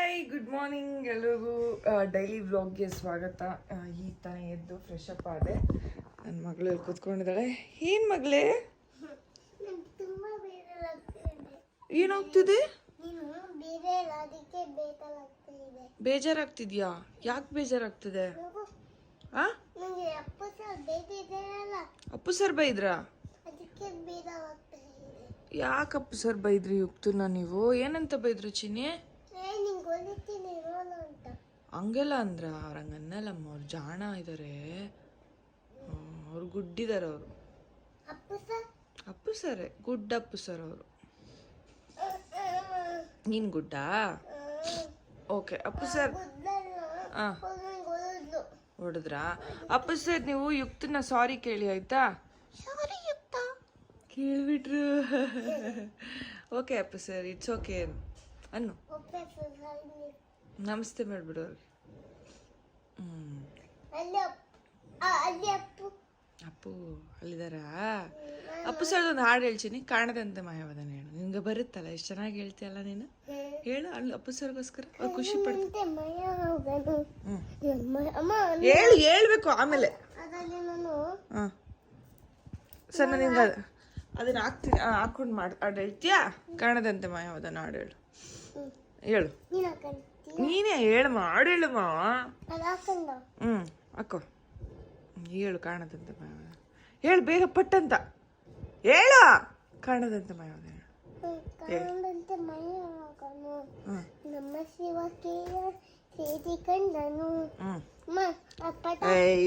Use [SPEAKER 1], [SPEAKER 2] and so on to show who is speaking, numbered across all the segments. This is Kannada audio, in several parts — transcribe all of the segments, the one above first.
[SPEAKER 1] ಹಾಯ್ ಗುಡ್ ಮಾರ್ನಿಂಗ್ ಎಲ್ರಿಗೂ ಡೈಲಿ ವ್ಲಾಗ್ಗೆ ಸ್ವಾಗತ. ಈಗ ತಾನೇ ಎದ್ದು ಫ್ರೆಶ್ ಅಪ್ ಆದೆ. ನನ್ನ ಮಗಳು ಇಲ್ಲಿ ಕೂತ್ಕೊಂಡಿದ್ದಾಳೆ. ಏನು ಮಗಳೇ, ಏನಾಗ್ತಿದೆ? ಬೇಜಾರಾಗ್ತಿದ್ಯಾ? ಯಾಕೆ ಬೇಜಾರಾಗ್ತಿದೆ? ಅಪ್ಪು ಸರ್ ಬೈದ್ರಾ? ಯಾಕೆ ಅಪ್ಪು ಸರ್ ಬೈದ್ರಿ ಯುಕ್ತನ? ನೀವು ಏನಂತ ಬೈದ್ರು ಚಿನ್ನಿ? ಹಂಗೆಲ್ಲ ಅಂದ್ರ? ಅವ್ರ ಹಂಗನ್ನಲ್ಲಮ್ಮ, ಅವ್ರು ಜಾಣ ಇದ್ದಾರೆ, ಅವ್ರು ಗುಡ್ಡಿದ್ದಾರೆ. ಅವರು Appu sir good Appu sir ಅವರು. ನೀನ್ ಗುಡ್ಡಾ? ಓಕೆ. ಅಪ್ಪು ಸರ್ ಹೊಡೆದ್ರಾ? ಅಪ್ಪು ಸರ್ ನೀವು ಯುಕ್ತನ ಸಾರಿ ಕೇಳಿ ಆಯ್ತಾ? ಸಾರಿ ಯುಕ್ತ ಕೇಳ್ಬಿಟ್ರು. Okay Appu sir, it's okay ಅನ್ನು. ನಮಸ್ತೆ ಮಾಡ್ಬಿಡು ಅವ್ರಿಗೆ. ಅಪ್ಪು ಅಲ್ಲಿದಾರಾ? ಅಪ್ಪು ಸರ್ ಒಂದು ಹಾಡು ಹೇಳ್ತೀನಿ, ಕಾಣದಂತೆ ಮಾಯವದನ ಹೇಳು. ನಿನ್ಗೆ ಬರುತ್ತಲ್ಲ, ಎಷ್ಟು ಚೆನ್ನಾಗಿ ಹೇಳ್ತೀಯಲ್ಲ ನೀನು. ಹೇಳು ಅಲ್ಲಿ ಅಪ್ಪು ಸರ್ಗೋಸ್ಕರ, ಅವ್ರು ಖುಷಿ ಪಡ್ತಾರೆ. ಹೇಳು, ಹೇಳ್ಬೇಕು ಆಮೇಲೆ. ಹಾಂ ಸರ್, ನಾನು ನಿಂಗೆ ಅದನ್ನ ಹಾಕ್ತೀನಿ, ಹಾಕೊಂಡು ಮಾಡಿ ಹಾಡು ಹೇಳ್ತೀಯಾ? ಕಾಣದಂತೆ ಮಾಯವದನ ಹಾಡು ಹೇಳು. ಹೇಳು, ನೀನೇ ಹೇಳಮ್ಮ, ಹಾಡು ಹೇಳಮ್ಮ. ಹಾಕೋ, ಹೇಳು ಕಾಣದಂತೆ ಮಾಯವದ. ಹೇಳು ಬೇಗ ಪಟ್ಟಂತ ಹೇಳು. ಕಾಣದಂತೆ ಮಾಯವದ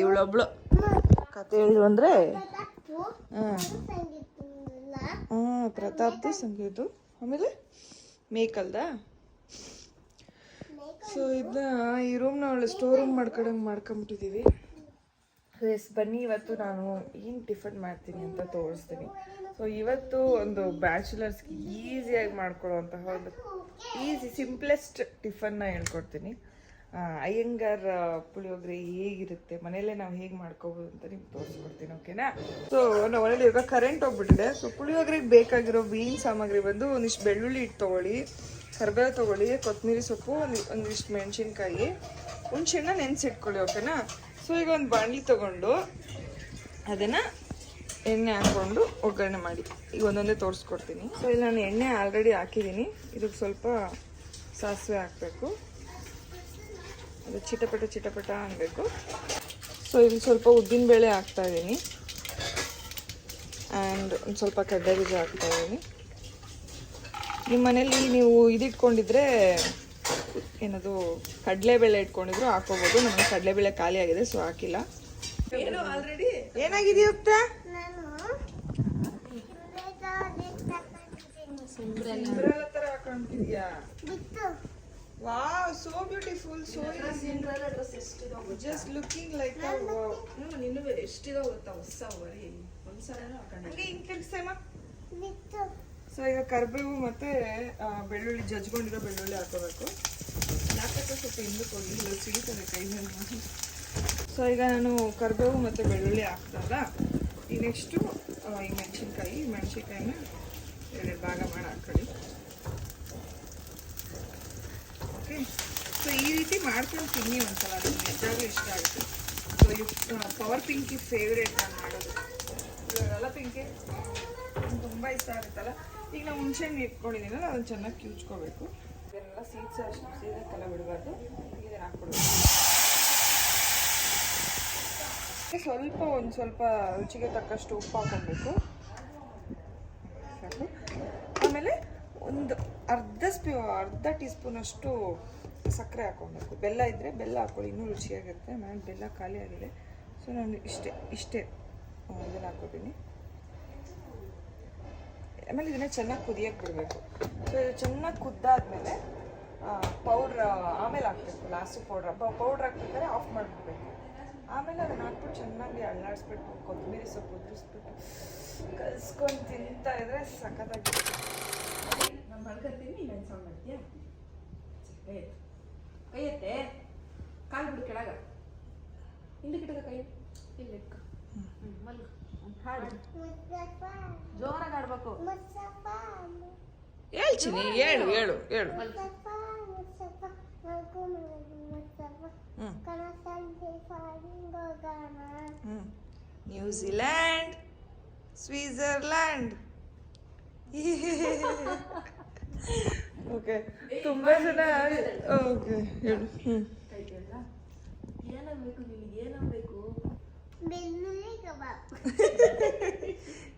[SPEAKER 1] ಇವಳೊಬ್ಳು ಕತೆ ಹೇಳು ಅಂದ್ರೆ ಪ್ರತಾಪ್ದು ಸಂಗೀತು. ಆಮೇಲೆ ಮೇಕಲ್ದ. ಸೊ ಇದನ್ನ ಈ ರೂಮ್ನ ಒಳ್ಳೆ ಸ್ಟೋರ್ ರೂಮ್ ಮಾಡ್ಕೊಂಬಿಟ್ಟಿದ್ದೀವಿ. ಎಸ್, ಬನ್ನಿ ಇವತ್ತು ನಾನು ಏನು ಟಿಫನ್ ಮಾಡ್ತೀನಿ ಅಂತ ತೋರಿಸ್ತೀನಿ. ಸೊ ಇವತ್ತು ಒಂದು ಬ್ಯಾಚುಲರ್ಸ್ಗೆ ಈಸಿಯಾಗಿ ಮಾಡ್ಕೊಳ್ಳೋವಂತಹ ಒಂದು ಸಿಂಪ್ಲೆಸ್ಟ್ ಟಿಫನ್ನ ಹೇಳ್ಕೊಡ್ತೀನಿ. ಅಯ್ಯಂಗಾರ್ ಪುಳಿಯೋಗರೆ ಹೇಗಿರುತ್ತೆ ಮನೆಯಲ್ಲೇ ನಾವು ಹೇಗೆ ಮಾಡ್ಕೋಬೋದು ಅಂತ ನಿಮ್ಗೆ ತೋರಿಸ್ಕೊಡ್ತೀನಿ, ಓಕೆನಾ? ಸೊ ನಾವು ಮನೇಲಿ ಇವಾಗ ಕರೆಂಟ್ ಹೋಗ್ಬಿಟ್ಟಿದೆ. ಸೊ ಪುಳಿಯೋಗರೆಗೆ ಬೇಕಾಗಿರೋ ಮೇನ್ ಸಾಮಗ್ರಿ ಬಂದು ಒಂದಿಷ್ಟು ಬೆಳ್ಳುಳ್ಳಿ ಇಟ್ಟು ತೊಗೊಳ್ಳಿ, ಕರಿಬೇವು ತೊಗೊಳ್ಳಿ, ಕೊತ್ತಂಬರಿ ಸೊಪ್ಪು, ಒಂದಿಷ್ಟು ಮೆಣಸಿನ್ಕಾಯಿ, ಹುಣಸೆಹಣ್ಣ ನೆನೆಸಿಟ್ಕೊಳ್ಳಿ, ಓಕೆನಾ? ಸೊ ಈಗ ಒಂದು ಬಾಣಲಿ ತೊಗೊಂಡು ಅದನ್ನು ಎಣ್ಣೆ ಹಾಕ್ಕೊಂಡು ಒಗ್ಗರಣೆ ಮಾಡಿ. ಈಗ ಒಂದೊಂದೇ ತೋರಿಸ್ಕೊಡ್ತೀನಿ. ಸೊ ಇಲ್ಲಿ ನಾನು ಎಣ್ಣೆ ಆಲ್ರೆಡಿ ಹಾಕಿದ್ದೀನಿ. ಇದಕ್ಕೆ ಸ್ವಲ್ಪ ಸಾಸಿವೆ ಹಾಕಬೇಕು, ಅದು ಚಿಟಪಟ ಅನ್ನಬೇಕು. ಸೊ ಇಲ್ಲಿ ಸ್ವಲ್ಪ ಉದ್ದಿನಬೇಳೆ ಹಾಕ್ತಾಯಿದ್ದೀನಿ ಆ್ಯಂಡ್ ಒಂದು ಸ್ವಲ್ಪ ಕಡಲೆ ಬೀಜ ಹಾಕ್ತಾಯಿದ್ದೀನಿ. ನಿಮ್ಮ ಮನೇಲಿ ನೀವು ಇದಿಟ್ಕೊಂಡಿದ್ರೆ ಏನದು ಕಡಲೆಬೇಳೆ ಇಟ್ಕೊಂಡಿದ್ರು ಹಾಕೋಬೋದು. ನಮಗೆ ಕಡಲೆಬೇಳೆ ಖಾಲಿ ಆಗಿದೆ, ಸೊ ಹಾಕಿಲ್ಲ. ಏನು ಆಲ್ರೆಡಿ ಏನಾಗಿದೆಯಾ ಯುಕ್ತ? ಸಿಂಡ್ರೆಲ್ಲಾ ತರ ಹಾಕೊಂಡಿದ್ಯಾ? Wow, so beautiful. So just looking like a wow. ನಿನ್ನ ಎಷ್ಟಿದೆ ಗೊತ್ತಾ ಹೊಸ ವರಿ ಒಂದ್ಸಲ ಹಾಕೊಂಡೆ ಹಿಂಗೆ. ಸೊ ಈಗ ಕರಿಬೇವು ಮತ್ತು ಬೆಳ್ಳುಳ್ಳಿ, ಜಜ್ಕೊಂಡಿರೋ ಬೆಳ್ಳುಳ್ಳಿ ಹಾಕೋಬೇಕು. ಹಾಕೋಕ್ಕೆ ಸ್ವಲ್ಪ ಹಿಂದಕ್ಕೆ ಹೋಗಿ ಸಿಡಿತಾರೆ ಕೈ ಮೇಲೆ. ಸೊ ಈಗ ನಾನು ಕರಿಬೇವು ಮತ್ತು ಬೆಳ್ಳುಳ್ಳಿ ಹಾಕ್ತಲ್ಲ, ಈ ನೆಕ್ಸ್ಟು ಈ ಮೆಣಸಿನ್ಕಾಯಿನ ಎರಡೆರಡು ಭಾಗ ಮಾಡಿ ಹಾಕೊಳ್ಳಿ, ಓಕೆ? ಸೊ ಈ ರೀತಿ ಮಾಡ್ಕೊಂಡು ತಿನ್ನಿ ಒಂದ್ಸಲ, ಅದನ್ನು ನಿಜವಾಗ್ಲೂ ಇಷ್ಟ ಆಗುತ್ತೆ. ಸೊ ಪವರ್ ಪಿಂಕಿ ಫೇವ್ರೇಟ್ ನಾನು ಮಾಡೋದು. ಇವಾಗೆಲ್ಲ ಪಿಂಕಿ ತುಂಬ ಇಷ್ಟ ಆಗುತ್ತಲ್ಲ. ಈಗ ನಾವು ಹುಣಸೆಹಣ್ಣು ಇಟ್ಕೊಂಡಿದ್ದೀನಲ್ಲ, ಅದನ್ನು ಚೆನ್ನಾಗಿ ಕಿವುಚ್ಕೋಬೇಕು. ಇದನ್ನೆಲ್ಲ ಸೀದಕ್ಕೆಲ್ಲ ಬಿಡಬಾರ್ದು. ಇದನ್ನು ಹಾಕ್ಕೊಡ್ಬೇಕು. ಒಂದು ಸ್ವಲ್ಪ ರುಚಿಗೆ ತಕ್ಕಷ್ಟು ಉಪ್ಪು ಹಾಕೊಬೇಕು, ಸಾಕು. ಆಮೇಲೆ ಒಂದು ಅರ್ಧ ಟೀ ಸ್ಪೂನಷ್ಟು ಸಕ್ಕರೆ ಹಾಕ್ಕೊಬೇಕು. ಬೆಲ್ಲ ಇದ್ದರೆ ಬೆಲ್ಲ ಹಾಕ್ಕೊಳ್ಳಿ, ಇನ್ನೂ ರುಚಿಯಾಗಿರುತ್ತೆ. ನಾನು ಬೆಲ್ಲ ಖಾಲಿ ಆಗಿದೆ, ಸೊ ನಾನು ಇಷ್ಟೇ ಇದನ್ನು ಹಾಕ್ಕೊತೀನಿ. ಆಮೇಲೆ ಇದನ್ನು ಚೆನ್ನಾಗಿ ಕುದಿಯೋಕ್ಕೆ ಬಿಡಬೇಕು. ಸೊ ಇದು ಚೆನ್ನಾಗಿ ಕುದ್ದಾದ್ಮೇಲೆ ಪೌಡ್ರ್ ಆಮೇಲೆ ಹಾಕ್ಬೇಕು. ಲಾಸ್ಟು ಪೌಡ್ರ್ ಹಾಕ್ಬೇಕಾದ್ರೆ ಆಫ್ ಮಾಡಿಬಿಡ್ಬೇಕು. ಆಮೇಲೆ ಅದನ್ನು ಹಾಕ್ಬಿಟ್ಟು ಚೆನ್ನಾಗಿ ಅಳ್ಳಾಡಿಸ್ಬಿಟ್ಟು ಕೊತ್ತಂಬರಿ ಸೊಪ್ಪು ಉದುರಿಸ್ಬಿಟ್ಟು ಕಲಿಸ್ಕೊಂಡು ತಿಂತಾ ಇದ್ರೆ ಸಖತ್ತಾಗಿರುತ್ತೆ. ನಾನು ಮಲ್ಕೊತೀನಿ, ನೀನು ಸೌಂಡ್ ಮಾಡ್ತೀಯಾ? ಕೈ ಎತ್ತೆ, ಕಾಲು ಬಿಡು ಕೆಳಗ, ಹಿಂದಕ್ಕಿಟ್ಟ ಕೈ ಇಲ್ಲ ಇಟ್ಕ. ಮಲ್ಗ ಹಾಡು ಜೋರಾಗಿ ಆಡ್ಬೇಕು. ಹೇಳ್ತೀನಿ, ಹೇಳು. New Zealand, Switzerland. ಓಕೆ, ತುಂಬ ಜನ. ಓಕೆ ಹೇಳು.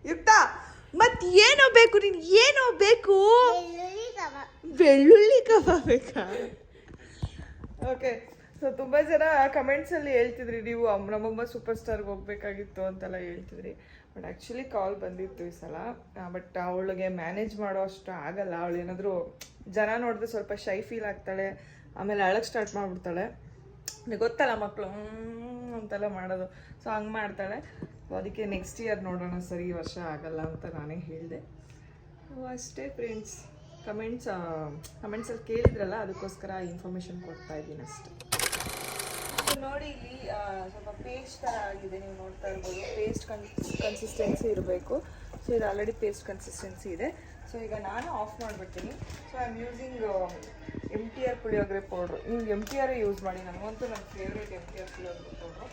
[SPEAKER 1] ಯುಕ್ತ, ಮತ್ ಏನೋ ಬೇಕು ನಿನ್? ಏನೋ ಬೇಕು? ಬೆಳ್ಳುಳ್ಳಿ ಕಬಾಬ್ ಬೇಕಾ? ಓಕೆ, ಸೊ ತುಂಬ ಜನ ಕಮೆಂಟ್ಸಲ್ಲಿ ಹೇಳ್ತಿದ್ರಿ ನೀವು ನಮ್ಮಮ್ಮ ಸೂಪರ್ ಸ್ಟಾರ್ಗೆ ಹೋಗ್ಬೇಕಾಗಿತ್ತು ಅಂತೆಲ್ಲ ಹೇಳ್ತಿದ್ರಿ. ಬಟ್ ಆ್ಯಕ್ಚುಲಿ ಕಾಲ್ ಬಂದಿತ್ತು ಈ ಸಲ. ಬಟ್ ಅವಳಿಗೆ ಮ್ಯಾನೇಜ್ ಮಾಡೋ ಅಷ್ಟು ಆಗಲ್ಲ. ಅವಳು ಏನಾದರೂ ಜನ ನೋಡಿದ್ರೆ ಸ್ವಲ್ಪ ಶೈ ಫೀಲ್ ಆಗ್ತಾಳೆ, ಆಮೇಲೆ ಅಳಕ್ಕೆ ಸ್ಟಾರ್ಟ್ ಮಾಡಿಬಿಡ್ತಾಳೆ. ಗೊತ್ತಲ್ಲ ಮಕ್ಕಳು ಅಂತೆಲ್ಲ ಮಾಡೋದು. ಸೊ ಹಂಗೆ ಮಾಡ್ತಾಳೆ. ಸೊ ಅದಕ್ಕೆ ನೆಕ್ಸ್ಟ್ ಇಯರ್ ನೋಡೋಣ, ಸರಿ ಈ ವರ್ಷ ಆಗಲ್ಲ ಅಂತ ನಾನೇ ಹೇಳಿದೆ. ಅಷ್ಟೇ ಫ್ರೆಂಡ್ಸ್. ಕಮೆಂಟ್ಸಲ್ಲಿ ಕೇಳಿದ್ರಲ್ಲ, ಅದಕ್ಕೋಸ್ಕರ ಇನ್ಫಾರ್ಮೇಷನ್ ಕೊಡ್ತಾ ಇದ್ದೀನಿ ಅಷ್ಟೇ. ನೋಡಿ, ಇಲ್ಲಿ ಸ್ವಲ್ಪ ಪೇಸ್ಟ್ ಥರ ಆಗಿದೆ, ನೀವು ನೋಡ್ತಾ ಇರ್ಬೋದು. ಪೇಸ್ಟ್ ಕನ್ಸಿಸ್ಟೆನ್ಸಿ ಇರಬೇಕು. ಸೊ ಇದು ಆಲ್ರೆಡಿ ಪೇಸ್ಟ್ ಕನ್ಸಿಸ್ಟೆನ್ಸಿ ಇದೆ. ಸೊ ಈಗ ನಾನು ಆಫ್ ಮಾಡಿಬಿಡ್ತೀನಿ. So I am using MTR puliyogare powder. ನೀವು MTR ಯೂಸ್ ಮಾಡಿ, ನನಗಂತೂ ನನ್ನ favourite MTR puliyogare powder.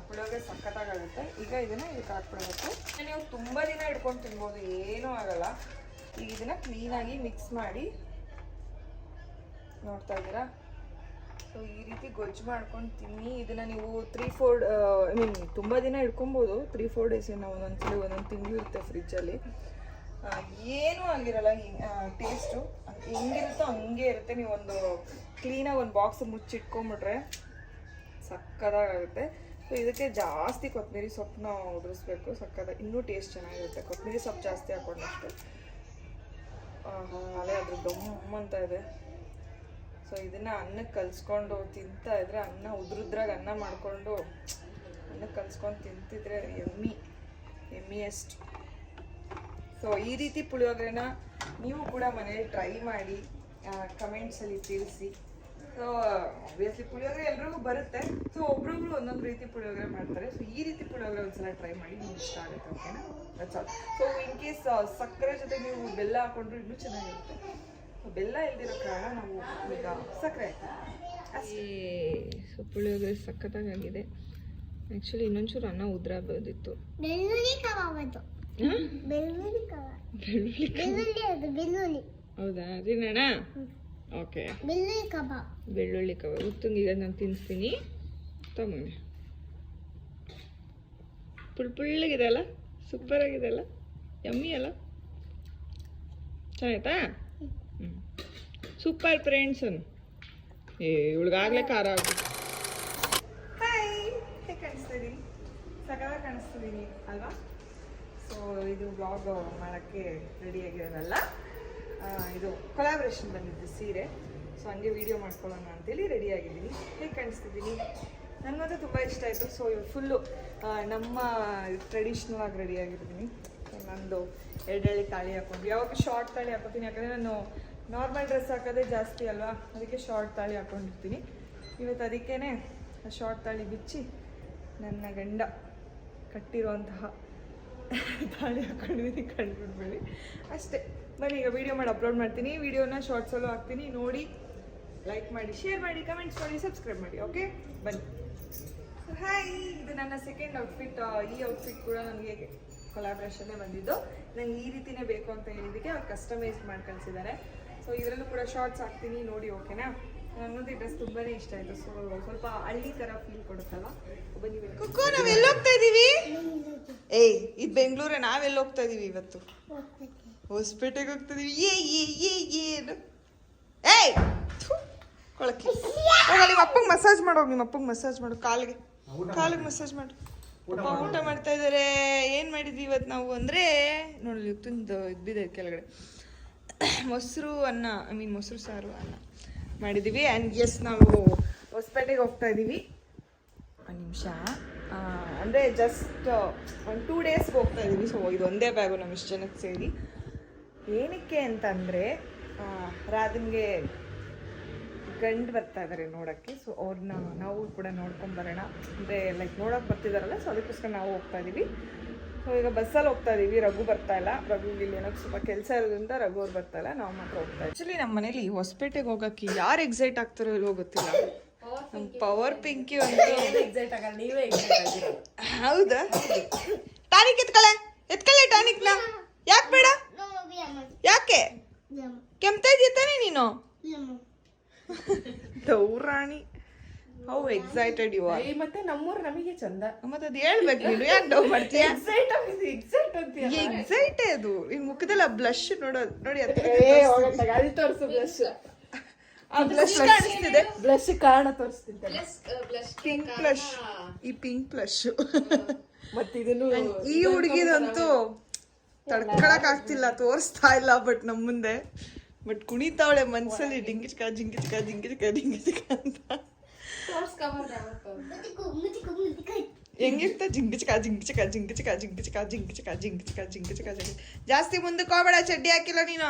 [SPEAKER 1] Puliyogare ಸಖತ್ತಾಗುತ್ತೆ. ಈಗ ಇದನ್ನು ಇದಕ್ಕೆ ಹಾಕ್ಬಿಡಬೇಕು. ನೀವು ತುಂಬ ದಿನ ಇಟ್ಕೊಂಡು ತಿನ್ಬೋದು, ಏನೂ ಆಗಲ್ಲ. ಈಗ ಇದನ್ನು ಕ್ಲೀನಾಗಿ ಮಿಕ್ಸ್ ಮಾಡಿ, ನೋಡ್ತಾ ಇದ್ದೀರಾ? ಸೊ ಈ ರೀತಿ ಗೊಜ್ಜು ಮಾಡ್ಕೊಂಡು ತಿನ್ನಿ. ಇದನ್ನು ನೀವು 3-4 ತುಂಬ ದಿನ ಇಟ್ಕೊಬೋದು. 3-4 ಡೇಸ್, ನಾವು ಒಂದೊಂದ್ಸಲಿ ಒಂದೊಂದು ತಿಂಗಳು ಇರುತ್ತೆ ಫ್ರಿಜ್ಜಲ್ಲಿ. ಏನೂ ಆಗಿರಲ್ಲ. ಟೇಸ್ಟು ಹೆಂಗಿರುತ್ತೋ ಹಂಗೆ ಇರುತ್ತೆ. ನೀವು ಒಂದು ಕ್ಲೀನಾಗಿ ಒಂದು ಬಾಕ್ಸ್ ಮುಚ್ಚಿಟ್ಕೊಂಬಿಟ್ರೆ ಸಕ್ಕತ್ತಾಗುತ್ತೆ. ಸೊ ಇದಕ್ಕೆ ಜಾಸ್ತಿ ಕೊತ್ತಂಬರಿ ಸೊಪ್ಪನ್ನ ಉದುರಿಸ್ಬೇಕು. ಇನ್ನೂ ಟೇಸ್ಟ್ ಚೆನ್ನಾಗಿರುತ್ತೆ. ಕೊತ್ತಂಬರಿ ಸೊಪ್ಪು ಜಾಸ್ತಿ ಹಾಕೊಂಡಷ್ಟು. ಅದೇ ಅದ್ರ ದಮ್ ಅಂತ ಇದೆ. ಸೊ ಇದನ್ನು ಅನ್ನಕ್ಕೆ ಕಲಿಸ್ಕೊಂಡು ತಿಂತಾ ಇದ್ರೆ, ಅನ್ನ ಉದ್ರುದ್ರಾಗ ಅನ್ನ ಮಾಡಿಕೊಂಡು ಅನ್ನಕ್ಕೆ ಕಲಿಸ್ಕೊಂಡು ತಿಂತಿದ್ರೆ ಎಮ್ಮಿಯೆಸ್ಟ್. ಸೊ ಈ ರೀತಿ ಪುಳಿಯೋಗರೆನ ನೀವು ಕೂಡ ಮನೇಲಿ ಟ್ರೈ ಮಾಡಿ, ಕಮೆಂಟ್ಸಲ್ಲಿ ತಿಳಿಸಿ. ಸೊ ಆಬ್ವಿಯಸ್ಲಿ ಪುಳಿಯೋಗರೆ ಎಲ್ರಿಗೂ ಬರುತ್ತೆ. ಸೊ ಒಬ್ರೊಬ್ರು ಒಂದೊಂದು ರೀತಿ ಪುಳಿಯೋಗರೆ ಮಾಡ್ತಾರೆ. ಸೊ ಈ ರೀತಿ ಪುಳಿಯೋಗರೆ ಒಂದ್ಸಲ ಟ್ರೈ ಮಾಡಿ, ನಿಮ್ಗೆ ಇಷ್ಟ ಆಗುತ್ತೆ. ಓಕೆನಾ? That's all. So in case ಸಕ್ಕರೆ ಜೊತೆ ನೀವು ಬೆಲ್ಲ ಹಾಕೊಂಡ್ರು ಇನ್ನೂ ಚೆನ್ನಾಗಿರುತ್ತೆ. ಬೆಲ್ಲ ಇಲ್ದಿರೋ ಕಾರಣ ನಾವು ಈಗ ಸಕ್ಕರೆ ಹಾಕ್ತೀವಿ. ಸೊ ಪುಳಿಯೋಗರೆ ಸಖತ್ತಾಗಿದೆ. ಆ್ಯಕ್ಚುಲಿ ಇನ್ನೊಂಚೂರು ಅನ್ನ ಉದ್ರಾಗೋದಿತ್ತು. ಹೌದಾ? ತಿನ್ನೋಣ? ಓಕೆ, ಬೆಳ್ಳುಳ್ಳಿ ಕಬಾಬ್ ಉತ್ತಂಗೀಗ ನಾನು ತಿನ್ನಿಸ್ತೀನಿ. ತಗೊಂಡೆ ಪುಳ್ಳಗಿದೆ ಅಲ್ಲ, ಸೂಪರ್ ಆಗಿದೆ ಅಲ್ಲ, ಯಮ್ಮಿ ಅಲ್ಲ, ಚೆನ್ನಾಯ್ತಾ? Super friends. ಇವಳಿಗಾಗಲೇ ಖಾರ ಆಗುತ್ತೆ. ಹಾಯ್, ಹೇಗೆ ಕಾಣಿಸ್ತಿದ್ದೀನಿ? ಸಕಲಾಗಿ ಕಾಣಿಸ್ತಿದ್ದೀನಿ ಅಲ್ವಾ? ಸೊ ಇದು ವ್ಲಾಗ್ ಮಾಡೋಕ್ಕೆ ರೆಡಿಯಾಗಿರೋದಲ್ಲ, ಇದು ಕೊಲಾಬ್ರೇಷನ್ ಬಂದಿದ್ದು ಸೀರೆ. ಸೊ ಹಂಗೆ ವೀಡಿಯೋ ಮಾಡ್ಕೊಳ್ಳೋಣ ಅಂತೇಳಿ ರೆಡಿಯಾಗಿದ್ದೀನಿ. ಹೇಗೆ ಕಾಣಿಸ್ತಿದ್ದೀನಿ? ನನಗಂತೂ ತುಂಬ ಇಷ್ಟ ಆಯಿತು. ಸೊ ಇವು ಫುಲ್ಲು ನಮ್ಮ ಟ್ರೆಡಿಷ್ನಲ್ ಆಗಿ ರೆಡಿಯಾಗಿರ್ತೀನಿ. ನಂದು ಎರಡೆಳೆ ತಾಳಿ ಹಾಕೊಂಡು, ಯಾವಾಗ ಶಾರ್ಟ್ ತಾಳಿ ಹಾಕೋತೀನಿ, ಯಾಕಂದರೆ ನಾನು ನಾರ್ಮಲ್ ಡ್ರೆಸ್ ಹಾಕೋದೇ ಜಾಸ್ತಿ ಅಲ್ವಾ, ಅದಕ್ಕೆ ಶಾರ್ಟ್ ತಾಳಿ ಹಾಕ್ಕೊಂಡಿರ್ತೀನಿ. ಇವತ್ತು ಅದಕ್ಕೇ ಶಾರ್ಟ್ ತಾಳಿ ಬಿಚ್ಚಿ ನನ್ನ ಗಂಡ ಕಟ್ಟಿರುವಂತಹ ತಾಳಿ ಹಾಕ್ಕೊಂಡಿದ್ದೀನಿ, ಕಂಡುಬಿಡ್ಬೇಡಿ ಅಷ್ಟೇ. ಬನ್ನಿ ಈಗ ವೀಡಿಯೋ ಮಾಡಿ ಅಪ್ಲೋಡ್ ಮಾಡ್ತೀನಿ. ವೀಡಿಯೋನ ಶಾರ್ಟ್ಸಲ್ಲೂ ಹಾಕ್ತೀನಿ, ನೋಡಿ, ಲೈಕ್ ಮಾಡಿ, ಶೇರ್ ಮಾಡಿ, ಕಮೆಂಟ್ಸ್ ಮಾಡಿ, ಸಬ್ಸ್ಕ್ರೈಬ್ ಮಾಡಿ. ಓಕೆ, ಬನ್ನಿ. ಹಾಯ್, ಇದು ನನ್ನ ಸೆಕೆಂಡ್ ಔಟ್ಫಿಟ್. ಈ ಔಟ್ಫಿಟ್ ಕೂಡ ನನಗೆ ಕೊಲಾಬ್ರೇಷನ್ನೇ ಬಂದಿದ್ದು. ನಂಗೆ ಈ ರೀತಿನೇ ಬೇಕು ಅಂತ ಹೇಳಿದ್ದಕ್ಕೆ ಅವ್ರು ಕಸ್ಟಮೈಸ್ ಮಾಡಿ ಕಳಿಸಿದ್ದಾರೆ. ಸೊ ಇದರಲ್ಲೂ ಕೂಡ ಶಾರ್ಟ್ಸ್ ಹಾಕ್ತೀನಿ, ನೋಡಿ. ಓಕೆನಾ? ನನಗಂತೂ ಈ ಡ್ರೆಸ್ ತುಂಬಾ ಇಷ್ಟ ಆಯಿತು. ಸೊ ಸ್ವಲ್ಪ ಹಳ್ಳಿ ಥರ ಫೀಲ್ ಕೊಡುತ್ತಲ್ಲ. ಬನ್ನಿ. ಕುಕ್ಕು, ನಾವೆಲ್ಲ ಹೋಗ್ತಾ ಇದ್ದೀವಿ? ಏಯ್, ಇದು ಬೆಂಗಳೂರೇ. ನಾವೆಲ್ಲ ಹೋಗ್ತಾ ಇದ್ದೀವಿ ಇವತ್ತು? ಹೊಸಪೇಟೆಗೆ ಹೋಗ್ತಾ ಇದೀವಿ. ಏನು ಏಯ್ ಕೊಳಕ್ಕೆ ನಿಮ್ಮ ಅಪ್ಪಂಗೆ ಮಸಾಜ್ ಮಾಡೋಗಿ, ನಿಮ್ಮ ಅಪ್ಪಂಗೆ ಮಸಾಜ್ ಮಾಡು, ಕಾಲಿಗೆ ಮಸಾಜ್ ಮಾಡು. ಅಪ್ಪ ಊಟ ಮಾಡ್ತಾ ಇದ್ದಾರೆ. ಏನು ಮಾಡಿದ್ವಿ ಇವತ್ತು ನಾವು ಅಂದರೆ, ನೋಡಿ ತುಂದು ಇದ್ದಿದೆ ಕೆಳಗಡೆ, ಮೊಸರು ಅನ್ನ, ಮೊಸರು ಸಾರು ಅನ್ನ ಮಾಡಿದ್ದೀವಿ. ಆ್ಯಂಡ್ ಎಸ್, ನಾವು ಹೊಸಪೇಟೆಗೆ ಹೋಗ್ತಾ ಇದ್ದೀವಿ. ಒಂದು ನಿಮಿಷ, ಅಂದರೆ ಜಸ್ಟ್ ಒಂದು 2 ಡೇಸ್ಗೆ ಹೋಗ್ತಾ ಇದ್ದೀವಿ. ಸೊ ಇದು ಒಂದೇ ಬ್ಯಾಗು ನಮ್ಮ ಇಷ್ಟು ಜನಕ್ಕೆ ಸೇರಿ. ಏನಕ್ಕೆ ಅಂತಂದರೆ, ರಾಧನ್ಗೆ ಗಂಡು ಬರ್ತಾ ಇದ್ದಾರೆ ನೋಡೋಕ್ಕೆ. ಸೊ ಅವ್ರನ್ನ ನಾವು ಕೂಡ ನೋಡ್ಕೊಂಬರೋಣ, ಅಂದರೆ ಲೈಕ್ ನೋಡೋಕೆ ಬರ್ತಿದ್ದಾರಲ್ಲ. ಸೊ ಅದಕ್ಕೋಸ್ಕರ ನಾವು ಹೋಗ್ತಾ ಇದ್ದೀವಿ. ಸೊ ಈಗ ಬಸ್ಸಲ್ಲಿ ಹೋಗ್ತಾ ಇದ್ದೀವಿ. ರಘು ಬರ್ತಾ ಇಲ್ಲ. ರಘುಗೆ ಇಲ್ಲಿ ಏನಕ್ಕೆ ಸ್ವಲ್ಪ ಕೆಲಸ ಇರೋದ್ರಿಂದ ರಘು ಅವ್ರು ಬರ್ತಾ ಇಲ್ಲ, ನಾವು ಮಾತ್ರ ಹೋಗ್ತಾ ಇದ್ದೀವಿ. ಆ್ಯಕ್ಚುಲಿ ನಮ್ಮ ಮನೇಲಿ ಹೊಸಪೇಟೆಗೆ ಹೋಗೋಕ್ಕೆ ಯಾರು ಎಕ್ಸೈಟ್ ಆಗ್ತಾರೋ ಇಲ್ಲೋ ಗೊತ್ತಿಲ್ಲ. ಪವರ್ ಪಿಂಕಿ ಒಂದು
[SPEAKER 2] ಎಕ್ಸೈಟ್ ಆಗಲ್ಲ, ನೀವೇ ಎಕ್ಸೈಟ್ ಆಗಿರೋ.
[SPEAKER 1] ಹೌದಾ? ಟಾನಿಕ್ ಎತ್ಕೊಳ್ಳೆ ಟಾನಿಕ್ನ. ಯಾಕೆ ಬೇಡ? ಯಾಕೆ ಕೆಮ್ತಾ ಇದೆಯಾ ತಾನೇ ನೀನು? ದೌರಾಣಿ, ಹೌ ಎಕ್ಸೈಟೆಡ್ ಯು ಆರ್.
[SPEAKER 2] ಮತ್ತೆ ನಮ್ಮೂರು ನಮಗೆ ಚಂದ.
[SPEAKER 1] ಮತ್ತೆ ಅದು ಹೇಳ್ಬೇಕು ನೀನು, ಯಾಕೆ ಡೌ ಮಾಡ್ತೀಯ?
[SPEAKER 2] ಎಕ್ಸೈಟ್ ಅಂತೀಯ.
[SPEAKER 1] ಎಕ್ಸೈಟ್ ಅದು ನಿನ್ ಮುಖದಲ್ಲಿ ಬ್ಲಶ್ ನೋಡೋದು ನೋಡಿ.
[SPEAKER 2] ಅಲ್ಲಿ ತೋರಿಸು ಬ್ಲಶ್.
[SPEAKER 1] ಬ್ಲಶ್ ಕಾಣಿಸ್ತಿದೆ.
[SPEAKER 2] ಬ್ಲಶ್ ಕಾರಣ ತೋರಿಸ್ತೀನಿ.
[SPEAKER 1] ಪಿಂಕ್ ಬ್ಲಶ್, ಈ ಪಿಂಕ್ ಬ್ಲಶ್.
[SPEAKER 2] ಮತ್ತೆ ಇದನ್ನು
[SPEAKER 1] ಈ ಹುಡುಗಿದಂತೂ ತಡ್ಕೊಳಕ್ ಆಗ್ತಿಲ್ಲ, ತೋರಿಸ್ತಾ ಇಲ್ಲ ಬಟ್ ನಮ್ಮ ಮುಂದೆ. ಬಟ್ ಕುಣಿತಾವಳೆ ಮನ್ಸಲ್ಲಿ ಡಿಂಗಿಚ್ಕ ಜಿಂಗಿಚ್ಕ ಜಿಂಗಿಚ್ಕ ಜಿಂಗಿಚ್ಕ ಅಂತ. ಹೆಂಗಿರ್ತ ಜಿಂಗಿಚ್ಕ ಜಿಂಗಿಚ್ಕ ಜಿಂಗಿಚ್ಕ ಜಿಂಗಿಚ್ಕ ಜಿಂಗಿಚ್ಕ ಜಿಂಗಿಚ್ಕ ಜಿಂಗಿಚ್ಕ ಜಿಂಗಿ. ಜಾಸ್ತಿ ಮುಂದಕ್ಕೆ ಹೋಗ್ಬೇಡ, ಚಡ್ಡಿ ಹಾಕಿಲ್ಲ ನೀನು.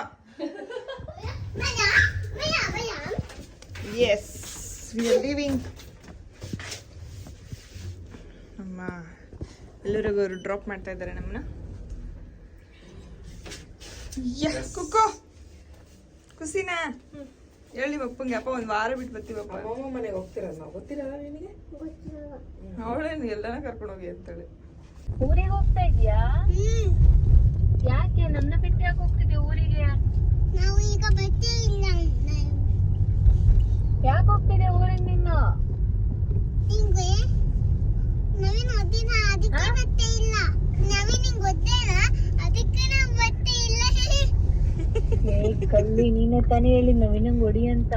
[SPEAKER 1] Yes, we are living. ನಮ್ಮ ಎಲ್ಲರಿಗೂ ಅವರು ಡ್ರಾಪ್ ಮಾಡ್ತಾ ಇದ್ದಾರೆ ನಮ್ಮನ್ನ. ಕುಕ್ಕೋ ಖುಷಿನಾ? ಹೇಳಿ ಅಪ್ಪಂಗೆ, ಅಪ್ಪ ಒಂದು ವಾರ ಬಿಟ್ಟು ಬರ್ತೀವಪ್ಪ.
[SPEAKER 2] ಅಮ್ಮ ಮನೆಗೆ ಹೋಗ್ತಿರಲ್ಲ ನಾವು, ಗೊತ್ತಿರಲ್ಲ ನಿನಗೆ?
[SPEAKER 1] ಅವಳೇನು ಎಲ್ಲಾನ ಕರ್ಕೊಂಡು ಹೋಗಿ ಅಂತೇಳಿ.
[SPEAKER 3] ಊರಿಗೆ ಹೋಗ್ತಾ ಇದೀಯಾ? ಯಾಕೆ ನನ್ನ ಬಿಟ್ಟು ಯಾಕೆ ಹೋಗ್ತಿದ್ದೆ ಊರಿಗೆ?
[SPEAKER 4] ನಾವು ಈಗ ಬಟ್ಟೆ ಇಲ್ಲ.
[SPEAKER 3] ಯಾಕೆ ಹೋಗ್ತಿದ್ದೆ ಊರಿಗೆ ನೀನು?
[SPEAKER 4] ನಿಂಗೆ ನವೀನ್ ಓದಿನ ಅದಕ್ಕೆ ಬಟ್ಟೆ ಇಲ್ಲ. ನವೀನ್ ನಿಂಗೆ ಗೊತ್ತೇನ, ಅದಕ್ಕೆ ನಾವು ಬಟ್ಟೆ ಇಲ್ಲ.
[SPEAKER 3] ಕಳ್ಳಿ, ನೀನೇ ತಾನೇ ಹೇಳಿ ನವೀನಂಗ್ ಹೊಡಿ ಅಂತ.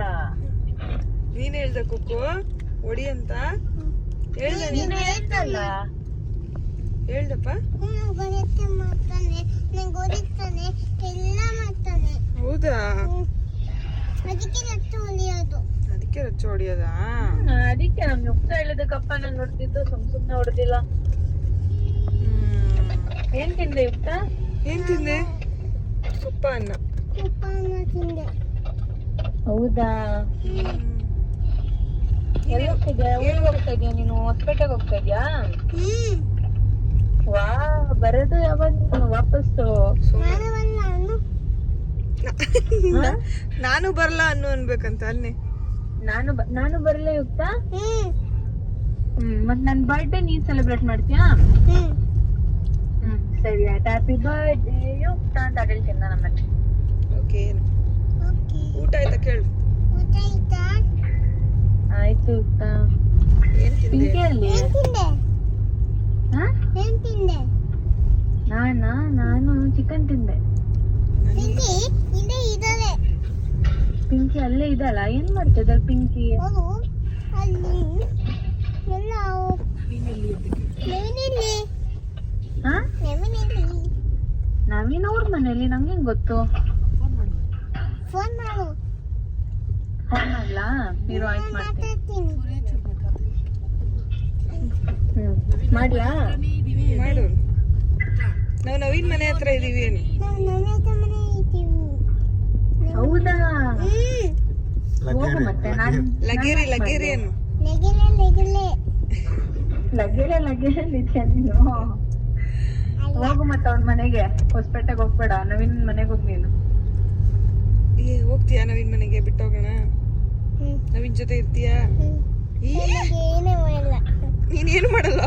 [SPEAKER 1] ನೀನ್ ಹೇಳ್ದ ಕುಕ್ಕು ಹೊಡಿ ಅಂತ ಹೇಳ್ದ?
[SPEAKER 3] ನೀನೇ ಹೇಳ್ತಲ್ಲ.
[SPEAKER 1] ಹೇಳ್ದಪ್ಪ.
[SPEAKER 4] ಗಣಿತ ಮಾಡ್ತಾನೆ, ನಂಗೆ ಓದಿಸ್ತಾನೆ, ಎಲ್ಲ ಮಾಡ್ತಾನೆ.
[SPEAKER 1] ಹೌದಾ?
[SPEAKER 4] ಅದಕ್ಕೆ ರಟ್ಟು ಹೊಲಿಯೋದು.
[SPEAKER 1] ಅದಕ್ಕೆ ರಚ್ಚ ಹೊಡಿಯೋದಾ?
[SPEAKER 3] ಅದಕ್ಕೆ ನಮ್ ಯುಕ್ತ ಹೇಳಿದಕ್ಕಪ್ಪ ನಾನು ನೋಡ್ತಿದ್ದು, ಸುಮ್ನೆ ಹೊಡೆದಿಲ್ಲ. ಏನ್ ತಿಂದೆ ಯುಕ್ತ?
[SPEAKER 1] ಏನ್ ತಿಂದೆ? ತುಪ್ಪ ಅನ್ನ.
[SPEAKER 4] ತುಪ್ಪ ಅನ್ನ ತಿಂದೆ.
[SPEAKER 3] ಹೌದಾ? ಎಲ್ಲಿ ಹೋಗ್ತಿದ್ಯಾ? ಊರಿಗೆ ಹೋಗ್ತಾ ಇದ್ಯಾ ನೀನು? ಹೊಸಪೇಟೆಗೆ ಹೋಗ್ತಾ ಇದ್ಯಾ? ವಾ, ಬರೋದು ಯಾವಾಗ ವಾಪಸ್ಸು?
[SPEAKER 1] ನಾನು ಬರಲ್ಲ ಅನ್ನು ಅನ್ಬೇಕಂತ ಅನ್ನೆ.
[SPEAKER 3] ನಾನು ಬರಲ್ಲ ಯುಕ್ತ? ಮತ್ ನನ್ ಬರ್ಡೇ ನೀನ್ ಸೆಲೆಬ್ರೇಟ್ ಮಾಡ್ತೀಯಾ? ಸರಿ ಆಯ್ತು. ಹ್ಯಾಪಿ ಬರ್ಡೇ ಯುಕ್ತ ಅಂತ ಹೇಳ್ತೀನಿ ನಮ್ಮನೆ.
[SPEAKER 1] ಓಕೆ. ಊಟ ಆಯ್ತಾ ಕೇಳು?
[SPEAKER 4] ಊಟ ಆಯ್ತಾ?
[SPEAKER 3] ಆಯ್ತು ಯುಕ್ತ.
[SPEAKER 1] ಏನ್ ತಿಂದೆ?
[SPEAKER 3] ಪಿಂಕಿ ಅಲ್ಲಿ?
[SPEAKER 4] ಏನ್ ತಿಂದೆ? ಏನ್ ತಿಂದೆ?
[SPEAKER 3] ನಾನು ಚಿಕನ್ ತಿಂದೆ.
[SPEAKER 4] ಪಿಂಕಿ ಇಲ್ಲೇ ಇದ್ದಾಳೆ.
[SPEAKER 3] ಪಿಂಕಿ ಅಲ್ಲೇ ಇದಲ್ಲ? ಏನ್ ಮಾಡ್ತಿದ್ದ ಪಿಂಕಿ?
[SPEAKER 4] ಅವಳು ಅಲ್ಲಿ ಎಲ್ಲ. ನವೀನಲ್ಲಿ.
[SPEAKER 3] ಹಾ,
[SPEAKER 4] ನವೀನಲ್ಲಿ.
[SPEAKER 3] ನವೀನ್ ಅವ್ರ ಮನೇಲಿ? ನಂಗೆ ಹೆಂಗ್ ಗೊತ್ತು?
[SPEAKER 4] ಫೋನ್ ಮಾಡು.
[SPEAKER 3] ಫೋನ್ ಮಾಡ್ಲಾ? ನೀರು ಆಯ್ತು ಮಾಡ್ತೀನಿ. ಮಾಡ್ಲಾ?
[SPEAKER 1] ಮಾಡು. ನಾವು ನವೀನ್ ಮನೆ ಹತ್ರ ಇದೀವಿ.
[SPEAKER 4] ನಾವು ನನ್ನ ಮನೆ ಇದ್ದೀವಿ.
[SPEAKER 3] ಹೌದಾ? ಹೋಗು ಮತ್ತೆ.
[SPEAKER 1] ಲಗೇರಿ ಅನ್ನು.
[SPEAKER 3] ಲಗೇರೆ ಇದೆಯಾ ನೀನು? ಹೋಗು ಮತ್ತೆ ಅವ್ನ ಮನೆಗೆ. ಹೊಸಪೇಟೆಗೆ ಹೋಗ್ಬೇಡ, ನವೀನ್ ಮನೆಗೆ ಹೋಗ್ ನೀನು.
[SPEAKER 1] ಹೋಗ್ತೀಯಾ ನವೀನ್ ಮನೆಗೆ? ಬಿಟ್ಟೋಗೋಣ? ನವೀನ್ ಜೊತೆ ಇರ್ತೀಯಾ?
[SPEAKER 4] ಏನೇ ಮಾಡಲ್ಲ.
[SPEAKER 1] ನೀನೇನು ಮಾಡಲ್ಲ?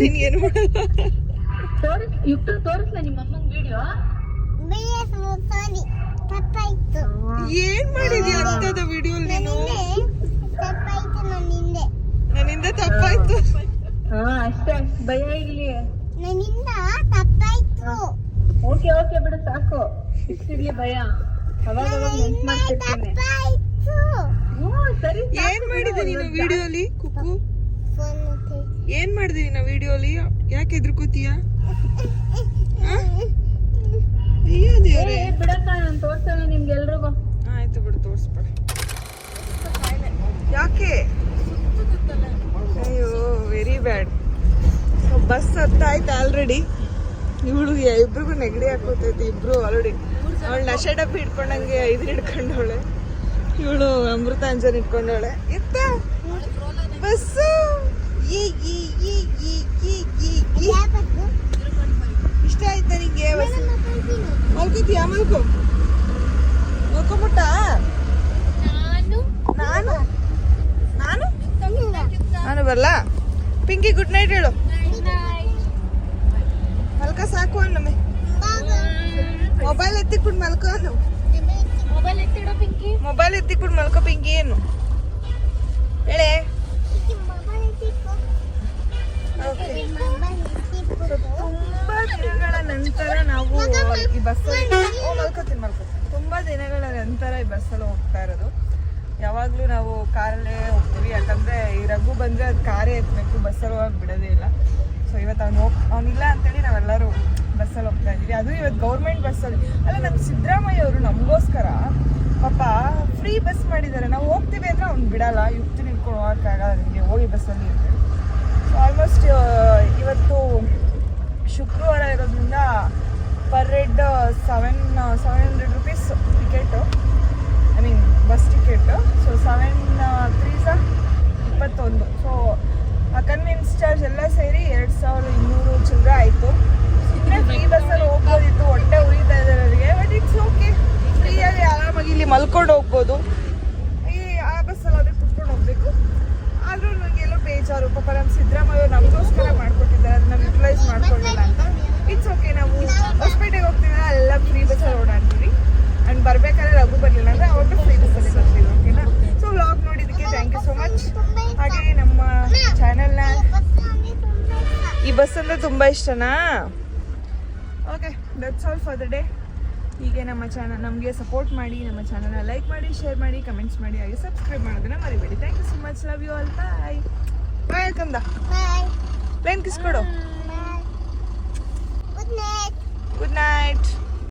[SPEAKER 1] ನೀನ್ ಏನು ಮಾಡಲ್ಲ?
[SPEAKER 3] ತೋರಿಸ್ಲ ನಿಮ್ಮ ಅಮ್ಮಂಗ್ ವಿಡಿಯೋ?
[SPEAKER 4] ಸಾರಿ, ತಪ್ಪಾಯ್ತು.
[SPEAKER 1] ಏನ್ ಮಾಡಿದ್ಯಾ ಅಂತದ ವಿಡಿಯೋ ನೀನು?
[SPEAKER 4] ತಪ್ಪಾಯ್ತು
[SPEAKER 1] ನನ್ನಿಂದ ತಪ್ಪಾಯ್ತು.
[SPEAKER 3] ಹಾ ಅಷ್ಟೇ, ಭಯ ಇಲ್ಲಿ.
[SPEAKER 4] ನನ್ನಿಂದ ತಪ್ಪಾಯ್ತು.
[SPEAKER 3] ಓಕೆ ಬಿಡು ಸಾಕು. ಇಷ್ಟಿರ್ಲಿ ಭಯ. ಅವಾಗ ನೆನ್ಪ್ ಮಾಡ್ತಿರ್ತೀನಿ. ಸರಿ.
[SPEAKER 1] ಏನ್ ಮಾಡಿದೆ ನೀನು ವಿಡಿಯೋಲಿ ಕುಕ್ಕು? ಏನ್ ಮಾಡಿದೆ ನೀನು ವಿಡಿಯೋಲಿ? ಯಾಕೆ ಎದ್ರುಕೋತೀಯ? ಅಯ್ಯೋ ದೇವ್ರೆ.
[SPEAKER 3] ಬಿಡಕ್ಕ, ನಾನು ತೋರ್ಸಲ್ಲ ನಿಮ್ಗೆ ಎಲ್ರಿಗೂ.
[SPEAKER 1] ಆಯ್ತು ಬಿಡು, ತೋರಿಸ್ಬೇಡ. ಯಾಕೆ? ಅಯ್ಯೋ ವೆರಿ ಬ್ಯಾಡ್. ಬಸ್ ಹತ್ತಾಯ್ತು ಆಲ್ರೆಡಿ. ಇವಳು ಇಬ್ರಿಗೂ ನೆಗಡಿ ಹಾಕೋತೈತಿ. ಇಬ್ರು ಆಲ್ರೆಡಿ. ಅವಳು ನಶೆ ಡಬ್ಬಿ ಹಿಡ್ಕೊಂಡಂಗೆ ಇದನ್ನ ಹಿಡ್ಕೊಂಡವಳೆ. ಇವಳು ಅಮೃತಾಂಜನ್ ಇಟ್ಕೊಂಡವಳೆ. ಎತ್ತ ಬಸ್ಸು. ಇಷ್ಟ ಆಯ್ತಾ ನಿಂಗೆ? ಮಲ್ಕೋತೀಯಾ? ಮಲ್ಕೊಬಿಟ್ಟ? ನಾನು ಬರಲ್ಲ. ಪಿಂಕಿ ಗುಡ್ ನೈಟ್ ಹೇಳು. ಮಲ್ಕ ಸಾಕು ಅನ್ನೊಮ್ಮೆ. ಮೊಬೈಲ್ ಎತ್ತಿಕ್ಬಿಟ್ಟು ಮಲ್ಕೋ ಅನ್ನು. ಮೊಬೈಲ್ ಎತ್ತಿಕ್ಬಿಟ್ಟು ಮಲ್ಕೋ ಪಿಂಕಿ. ಏನು ಹೇಳೆ. ತುಂಬಾ ದಿನಗಳ ನಂತರ ನಾವು ಈ ಬಸ್ಸಲ್ಲಿ ಮಲ್ಕೋತೀನಿ. ತುಂಬಾ ದಿನಗಳ ನಂತರ ಈ ಬಸ್ಸಲ್ಲಿ ಹೋಗ್ತಾ ಇರೋದು. ಯಾವಾಗಲೂ ನಾವು ಕಾರಲ್ಲೇ ಹೋಗ್ತೀವಿ, ಯಾಕಂದರೆ ಈ ರಘು ಬಂದರೆ ಅದು ಕಾರೇ ಎತ್ತಬೇಕು, ಬಸ್ಸಲ್ಲಿ ಹೋಗಕ್ಕೆ ಬಿಡೋದೇ ಇಲ್ಲ. ಸೊ ಇವತ್ತು ಅವನಿಲ್ಲ ಅಂತೇಳಿ ನಾವೆಲ್ಲರೂ ಬಸ್ಸಲ್ಲಿ ಹೋಗ್ತಾ ಇದ್ದೀವಿ. ಅದು ಇವತ್ತು ಗೌರ್ಮೆಂಟ್ ಬಸ್ಸಲ್ಲಿ ಅಲ್ಲ, ನಮ್ಮ ಸಿದ್ದರಾಮಯ್ಯ ಅವರು ನಮಗೋಸ್ಕರ ಪಾಪ ಫ್ರೀ ಬಸ್ ಮಾಡಿದ್ದಾರೆ. ನಾವು ಹೋಗ್ತೀವಿ ಅಂದರೆ ಅವ್ನು ಬಿಡಲ್ಲ, ಯುಕ್ತಿ ನಿಂತ್ಕೊಂಡು ಹೋಗೋಕ್ಕಾಗಲ್ಲ ನಿಮಗೆ, ಹೋಗಿ ಬಸ್ಸಲ್ಲಿ ಅಂತೇಳಿ. ಸೊ ಆಲ್ಮೋಸ್ಟ್ ಇವತ್ತು ಶುಕ್ರವಾರ ಇರೋದ್ರಿಂದ per head 700 rupees ticket, I mean bus ticket. So 7 3 21. So convince charge ಎಲ್ಲ ಸೇರಿ 2200 ಚಿಲ್ಲರೆ ಆಯಿತು. ಸುಮ್ಮನೆ ಫ್ರೀ ಬಸ್ಸಲ್ಲಿ ಹೋಗ್ಬೋದಿತ್ತು, ಹೊಟ್ಟೆ ಉರಿತಾ ಇದ್ದಾರೆ ಅವರಿಗೆ. ಬಟ್ ಇಟ್ಸ್ ಓಕೆ, ಫ್ರೀಯಾಗಿ ಆರಾಮಾಗಿ ಇಲ್ಲಿ ಮಲ್ಕೊಂಡು ಹೋಗ್ಬೋದು. ಈ ಆ ಬಸ್ಸಲ್ಲಿ ಅವ್ರಿಗೆ ಕುತ್ಕೊಂಡು ಹೋಗ್ಬೇಕು. ಆದರೂ ನನಗೆ ಎಲ್ಲೋ ಬೇಜಾರು, ಪಾಪ ನಮ್ಮ ಸಿದ್ದರಾಮಯ್ಯ ನಮಗೋಸ್ಕರ ಮಾಡಿಕೊಟ್ಟಿದ್ದಾರೆ, ಅದನ್ನ ಯುಟಿಲೈಸ್ ಮಾಡ್ಕೊಳ್ಳಿಲ್ಲ ಅಂತ. ಇಟ್ಸ್ ಓಕೆ, ನಾವು ಹೊಸಪೇಟೆಗೆ ಹೋಗ್ತೀವಿ, ಎಲ್ಲ ಫ್ರೀ ಬಸ್ಸಲ್ಲಿ ಓಡಾಡ್ತೀವಿ. ಆ್ಯಂಡ್ ಬರಬೇಕಾದ್ರೆ ರಘು ಬರಲಿಲ್ಲ ಅಂದರೆ ಅವಾಗ ಫ್ರೀ ಬಸ್ಸಲ್ಲಿ ಬರ್ತೀವಿ. ಓಕೆನಾ? ಸೊ ವ್ಲಾಗ್ ನೋಡಿದ್ದಕ್ಕೆ ಥ್ಯಾಂಕ್ ಯು ಸೋ ಮಚ್. ಹಾಗೆ ನಮ್ಮ ಚಾನಲ್ನ ಈ ಬಸ್ ಅಂದರೆ ತುಂಬ ಇಷ್ಟನಾ? Okay, that's all for the day. ಹೀಗೆ ನಮ್ಮ ಚಾನಲ್ ನಮಗೆ ಸಪೋರ್ಟ್ ಮಾಡಿ, ನಮ್ಮ ಚಾನಲ್ನ ಲೈಕ್ ಮಾಡಿ, ಶೇರ್ ಮಾಡಿ, ಕಮೆಂಟ್ಸ್ ಮಾಡಿ, ಹಾಗೆ ಸಬ್ಸ್ಕ್ರೈಬ್ ಮಾಡೋದನ್ನ ಮರಿಬೇಡಿ. Thank you so much. Love you all. Bye bye ಕಂದ. ಪ್ಲೇನ್ ಕಿಸ್ ಕೊಡು.
[SPEAKER 4] Good night.
[SPEAKER 1] Good night.